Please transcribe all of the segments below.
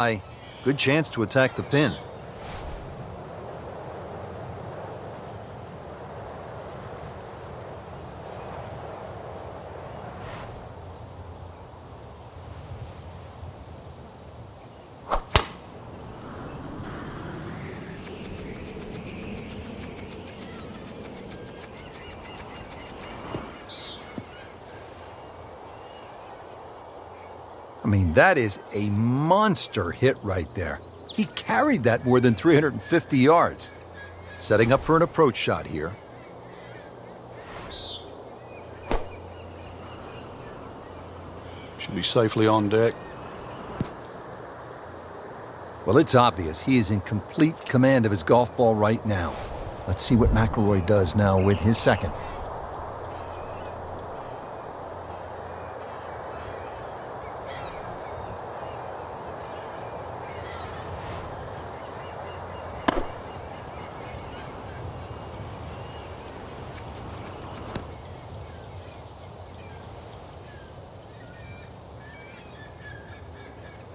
Good chance to attack the pin. I mean, that is a monster hit right there. He carried that more than 350 yards. Setting up for an approach shot here. Should be safely on deck. Well, it's obvious he is in complete command of his golf ball right now. Let's see what McIlroy does now with his second.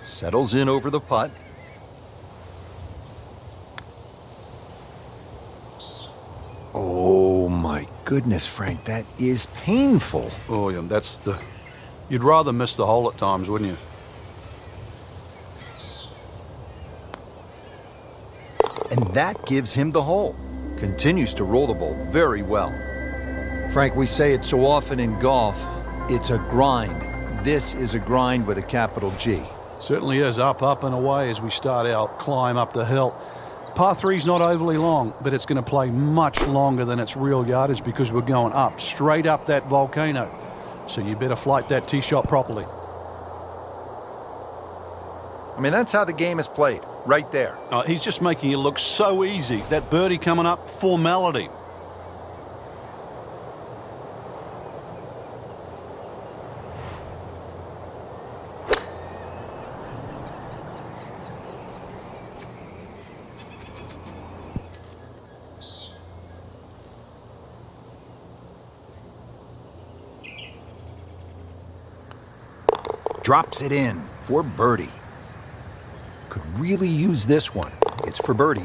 Settles in over the putt. Oh my goodness, Frank, that is painful. Oh, yeah, you'd rather miss the hole at times, wouldn't you? And that gives him the hole. Continues to roll the ball very well. Frank, we say it so often in golf, it's a grind. This is a grind with a capital G. Certainly is. Up and away as we start our climb up the hill. Par 3's not overly long, but it's going to play much longer than its real yardage because we're going up, straight up that volcano. So you better flight that tee shot properly. I mean, that's how the game is played, right there. He's just making it look so easy. That birdie coming up, formality. Drops it in for birdie. Could really use this one. It's for birdie.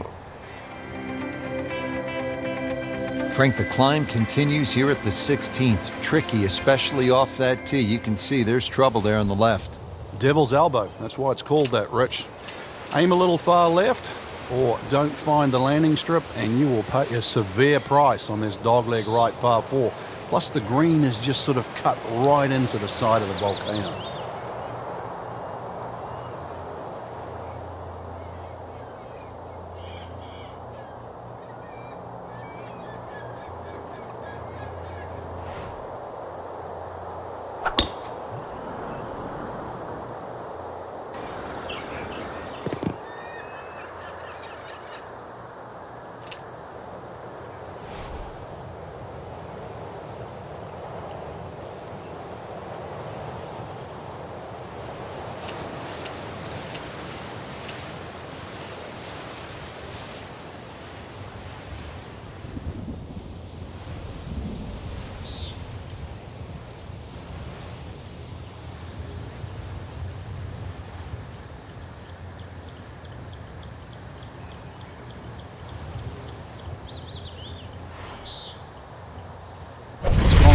Frank, the climb continues here at the 16th. Tricky, especially off that tee. You can see there's trouble there on the left. Devil's elbow. That's why it's called that, Rich. Aim a little far left or don't find the landing strip and you will pay a severe price on this dogleg right par 4. Plus the green is just sort of cut right into the side of the volcano.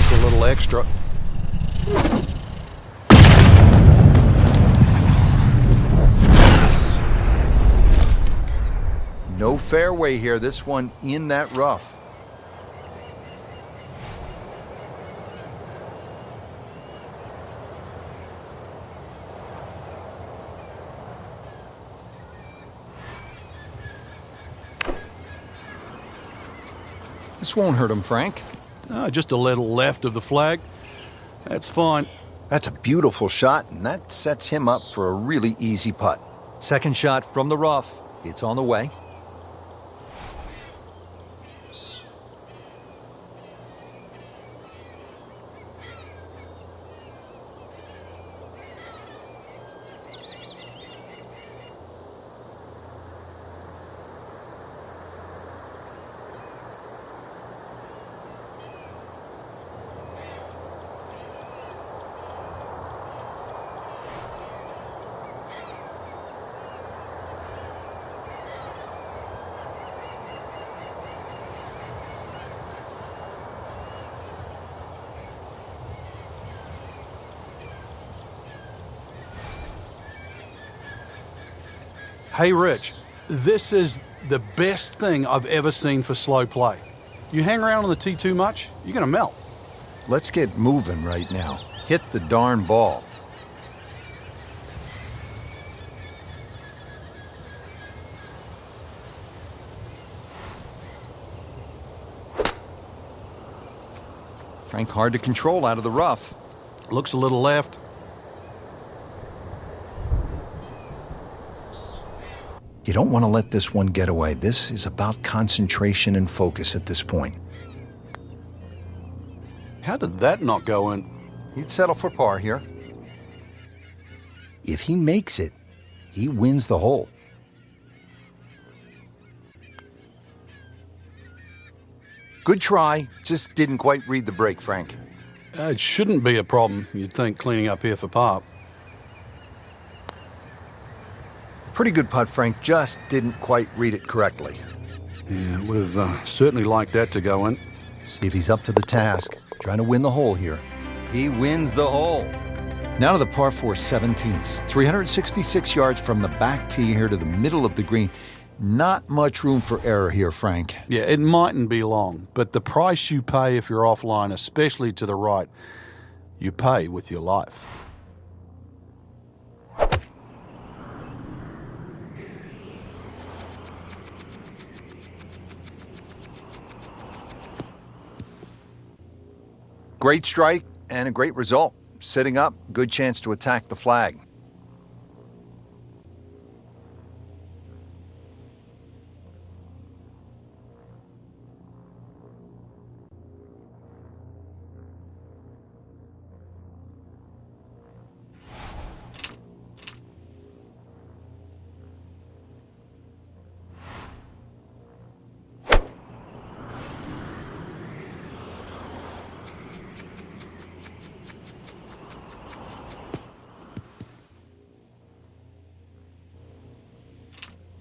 A little extra. No fairway here. This one in that rough. This won't hurt him, Frank. Just a little left of the flag. That's fine. That's a beautiful shot, and that sets him up for a really easy putt. Second shot from the rough. It's on the way. Hey, Rich, this is the best thing I've ever seen for slow play. You hang around on the tee too much, you're going to melt. Let's get moving right now. Hit the darn ball. Frank, hard to control out of the rough. Looks a little left. You don't want to let this one get away. This is about concentration and focus at this point. How did that not go in? He'd settle for par here. If he makes it, he wins the hole. Good try, just didn't quite read the break, Frank. It shouldn't be a problem, you'd think, cleaning up here for par. Pretty good putt, Frank, just didn't quite read it correctly. Yeah, would have certainly liked that to go in. See if he's up to the task, trying to win the hole here. He wins the hole. Now to the par 4 17th, 366 yards from the back tee here to the middle of the green. Not much room for error here, Frank. Yeah, it mightn't be long, but the price you pay if you're offline, especially to the right, you pay with your life. Great strike and a great result. Sitting up, good chance to attack the flag.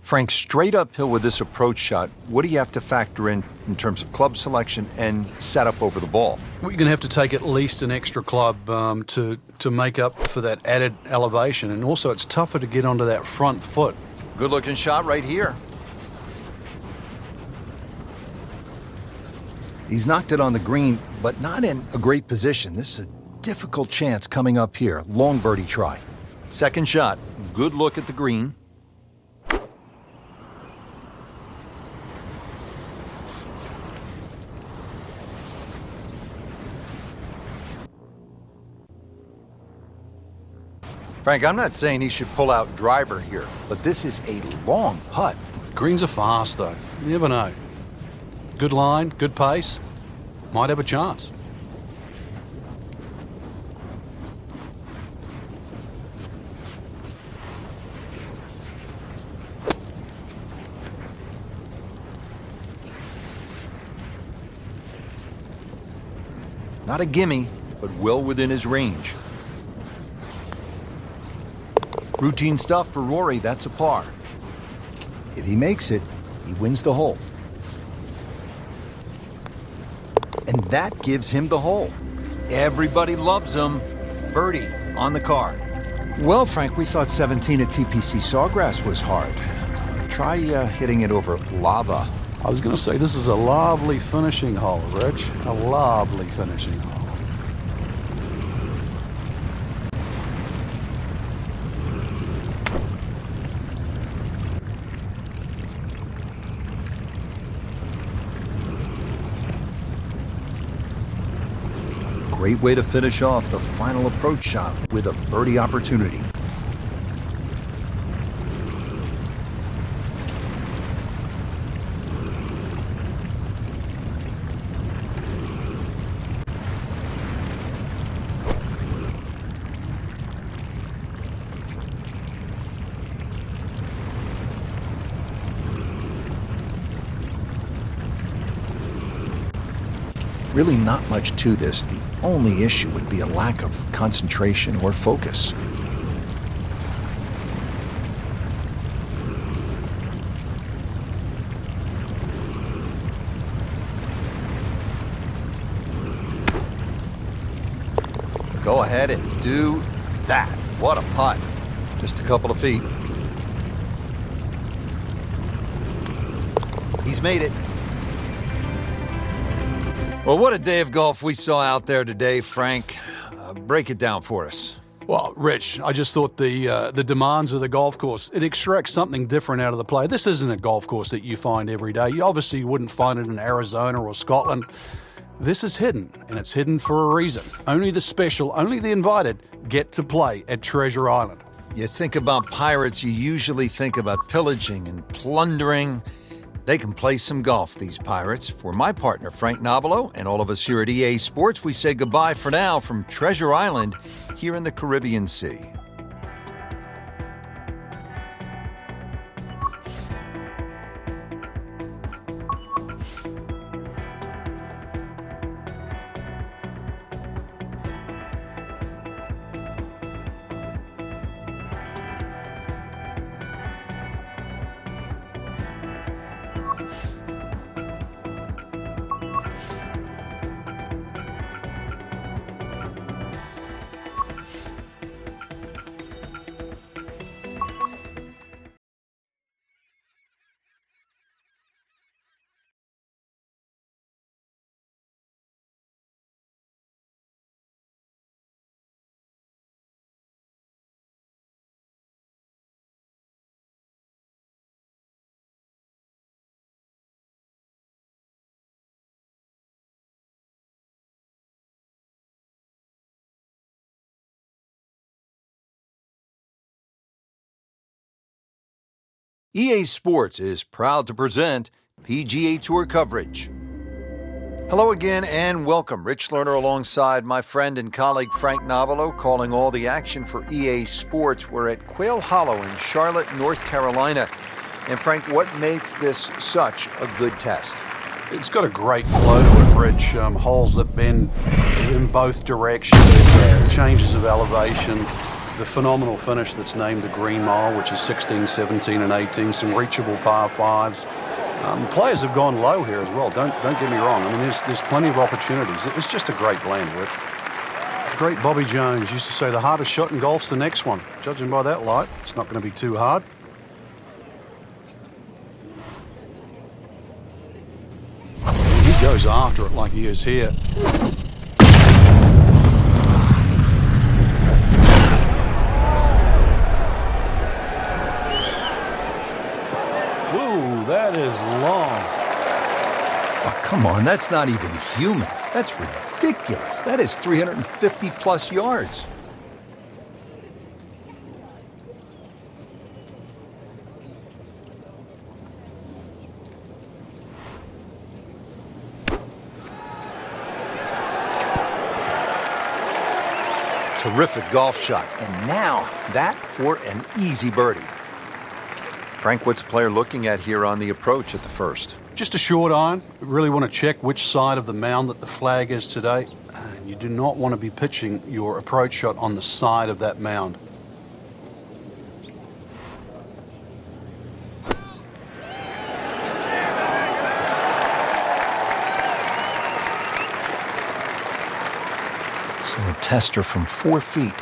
Frank, straight uphill with this approach shot, what do you have to factor in terms of club selection and setup over the ball? Well, you're going to have to take at least an extra club to make up for that added elevation, and also it's tougher to get onto that front foot. Good looking shot right here. He's knocked it on the green, but not in a great position. This is a difficult chance coming up here. Long birdie try. Second shot, good look at the green. Frank, I'm not saying he should pull out driver here, but this is a long putt. Greens are fast, though. You never know. Good line, good pace. Might have a chance. Not a gimme, but well within his range. Routine stuff for Rory, that's a par. If he makes it, he wins the hole. And that gives him the hole. Everybody loves him. Birdie on the card. Well, Frank, we thought 17 at TPC Sawgrass was hard. Try hitting it over lava. I was going to say, this is a lovely finishing hole, Rich. A lovely finishing hole. Great way to finish off the final approach shot with a birdie opportunity. Really not much to this. The only issue would be a lack of concentration or focus. Go ahead and do that. What a putt. Just a couple of feet. He's made it. Well, what a day of golf we saw out there today, Frank. Break it down for us. Well, Rich, I just thought the demands of the golf course, it extracts something different out of the play. This isn't a golf course that you find every day. You obviously wouldn't find it in Arizona or Scotland. This is hidden, and it's hidden for a reason. Only the special, only the invited get to play at Treasure Island. You think about pirates, you usually think about pillaging and plundering. They can play some golf, these pirates. For my partner, Frank Nobilo, and all of us here at EA Sports, we say goodbye for now from Treasure Island here in the Caribbean Sea. EA Sports is proud to present PGA Tour coverage. Hello again and welcome. Rich Lerner alongside my friend and colleague Frank Nobilo, calling all the action for EA Sports. We're at Quail Hollow in Charlotte, North Carolina. And Frank, what makes this such a good test? It's got a great flow to it, Rich. Holes that bend in both directions, changes of elevation. The phenomenal finish that's named the Green Mile, which is 16, 17, and 18. Some reachable par fives. Players have gone low here as well. Don't get me wrong. I mean, there's plenty of opportunities. It's just a great blend, Rich. Great Bobby Jones used to say the hardest shot in golf's the next one. Judging by that light, it's not going to be too hard. He goes after it like he is here. That is long. Oh, come on, that's not even human. That's ridiculous. That is 350 plus yards. Terrific golf shot. And now that for an easy birdie. Frank, what's the player looking at here on the approach at the first? Just a short iron. You really want to check which side of the mound that the flag is today. You do not want to be pitching your approach shot on the side of that mound. So a tester from 4 feet.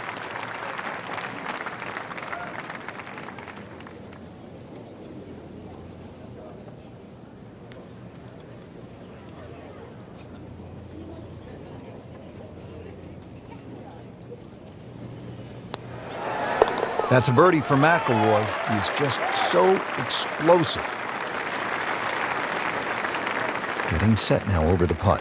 That's a birdie for McIlroy. He's just so explosive. Getting set now over the putt.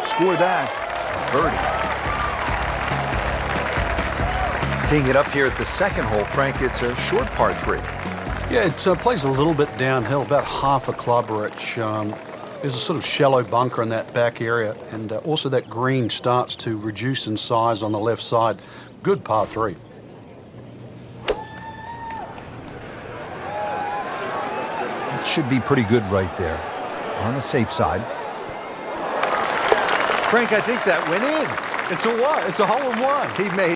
Score that. A birdie. Teeing it up here at the second hole, Frank, it's a short par 3. Yeah, it plays a little bit downhill, about half a club, Rich. There's a sort of shallow bunker in that back area, and also that green starts to reduce in size on the left side. Good par 3. It should be pretty good right there, on the safe side. Frank, I think that went in. It's a what? It's a hole in one. He made